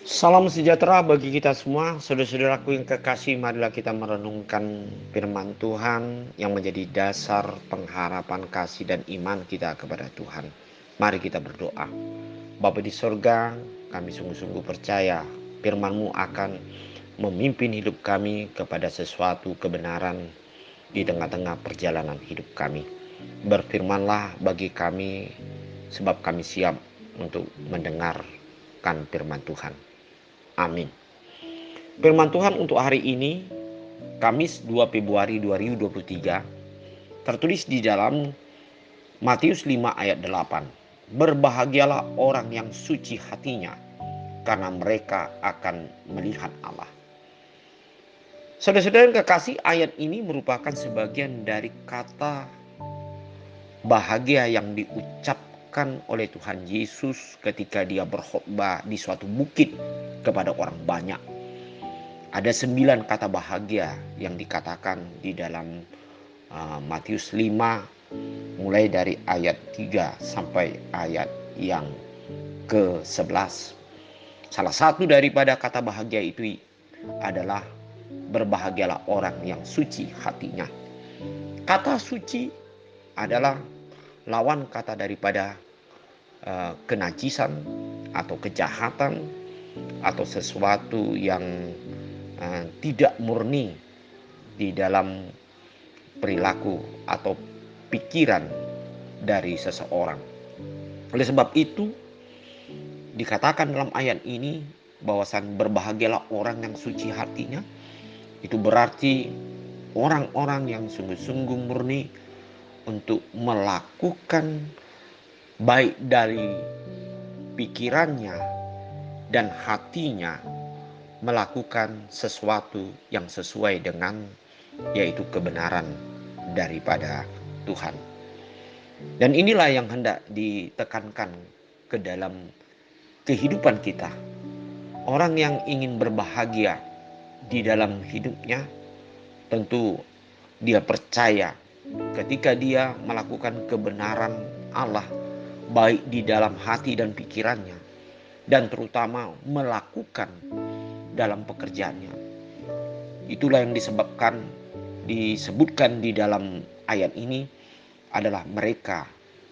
Salam sejahtera bagi kita semua, saudara-saudaraku yang kekasih. Marilah kita merenungkan firman Tuhan yang menjadi dasar pengharapan kasih dan iman kita kepada Tuhan. Mari kita berdoa. Bapa di sorga, kami sungguh-sungguh percaya firman-Mu akan memimpin hidup kami kepada sesuatu kebenaran di tengah-tengah perjalanan hidup kami. Berfirmanlah bagi kami, sebab kami siap untuk mendengarkan firman Tuhan. Amin. Firman Tuhan untuk hari ini, Kamis 2 Februari 2023, tertulis di dalam Matius 5 ayat 8. Berbahagialah orang yang suci hatinya, karena mereka akan melihat Allah. Saudara-saudara yang kekasih, ayat ini merupakan sebagian dari kata bahagia yang diucapkan oleh Tuhan Yesus ketika dia berkhotbah di suatu bukit kepada orang banyak. Ada 9 kata bahagia yang dikatakan di dalam Matius 5 mulai dari ayat 3 sampai ayat yang ke-11. Salah satu daripada kata bahagia itu adalah berbahagialah orang yang suci hatinya. Kata suci adalah lawan kata daripada kenajisan atau kejahatan atau sesuatu yang tidak murni di dalam perilaku atau pikiran dari seseorang. Oleh sebab itu dikatakan dalam ayat ini bahwasan berbahagialah orang yang suci hatinya. Itu berarti orang-orang yang sungguh-sungguh murni untuk melakukan baik dari pikirannya dan hatinya, melakukan sesuatu yang sesuai dengan yaitu kebenaran daripada Tuhan. Dan inilah yang hendak ditekankan ke dalam kehidupan kita. Orang yang ingin berbahagia di dalam hidupnya, tentu dia percaya ketika dia melakukan kebenaran Allah baik di dalam hati dan pikirannya, dan terutama melakukan dalam pekerjaannya. Itulah yang disebutkan di dalam ayat ini adalah mereka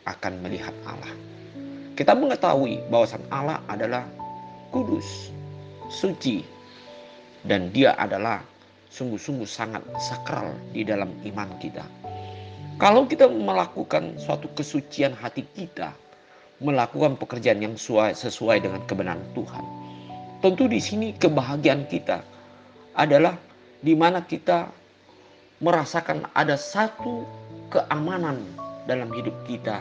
akan melihat Allah. Kita mengetahui bahwasan Allah adalah kudus, suci, dan dia adalah sungguh-sungguh sangat sakral di dalam iman kita. Kalau kita melakukan suatu kesucian hati kita, melakukan pekerjaan yang sesuai dengan kebenaran Tuhan, tentu di sini kebahagiaan kita adalah di mana kita merasakan ada satu keamanan dalam hidup kita,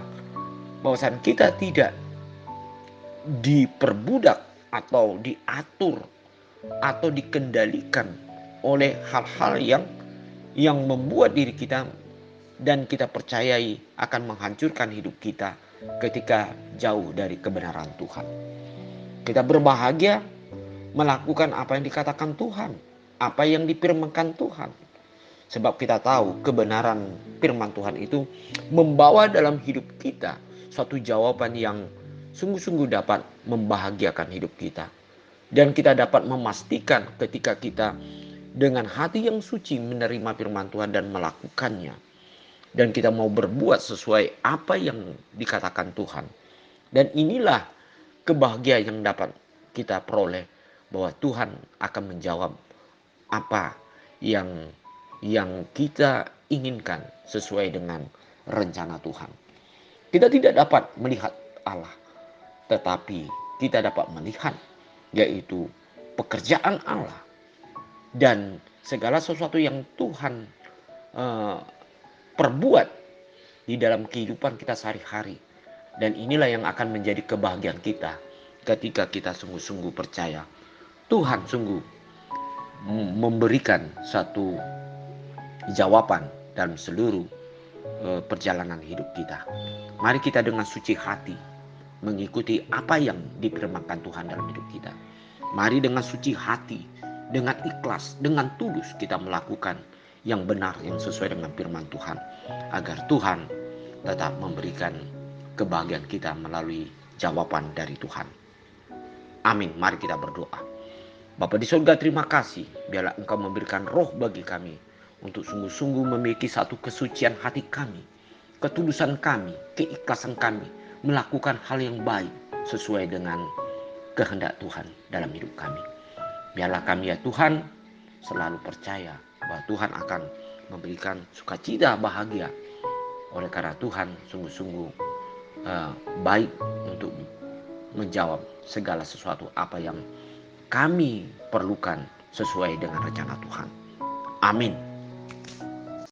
bahwasan kita tidak diperbudak atau diatur atau dikendalikan oleh hal-hal yang membuat diri kita dan kita percayai akan menghancurkan hidup kita ketika jauh dari kebenaran Tuhan. Kita berbahagia melakukan apa yang dikatakan Tuhan, apa yang difirmankan Tuhan. Sebab kita tahu kebenaran firman Tuhan itu membawa dalam hidup kita suatu jawaban yang sungguh-sungguh dapat membahagiakan hidup kita. Dan kita dapat memastikan ketika kita dengan hati yang suci menerima firman Tuhan dan melakukannya. Dan kita mau berbuat sesuai apa yang dikatakan Tuhan. Dan inilah kebahagiaan yang dapat kita peroleh, bahwa Tuhan akan menjawab apa yang kita inginkan sesuai dengan rencana Tuhan. Kita tidak dapat melihat Allah, tetapi kita dapat melihat yaitu pekerjaan Allah dan segala sesuatu yang Tuhan perbuat di dalam kehidupan kita sehari-hari. Dan inilah yang akan menjadi kebahagiaan kita ketika kita sungguh-sungguh percaya Tuhan sungguh memberikan satu jawaban dalam seluruh perjalanan hidup kita. Mari kita dengan suci hati mengikuti apa yang difirmankan Tuhan dalam hidup kita. Mari dengan suci hati, dengan ikhlas, dengan tulus kita melakukan yang benar, yang sesuai dengan firman Tuhan, agar Tuhan tetap memberikan kebahagiaan kita melalui jawaban dari Tuhan. Amin. Mari kita berdoa. Bapa di surga, terima kasih. Biarlah Engkau memberikan roh bagi kami untuk sungguh-sungguh memiliki satu kesucian hati kami, ketulusan kami, keikhlasan kami, melakukan hal yang baik sesuai dengan kehendak Tuhan dalam hidup kami. Biarlah kami ya Tuhan selalu percaya bahwa Tuhan akan memberikan sukacita bahagia. Oleh karena Tuhan sungguh-sungguh baik untuk menjawab segala sesuatu apa yang kami perlukan sesuai dengan rencana Tuhan. Amin.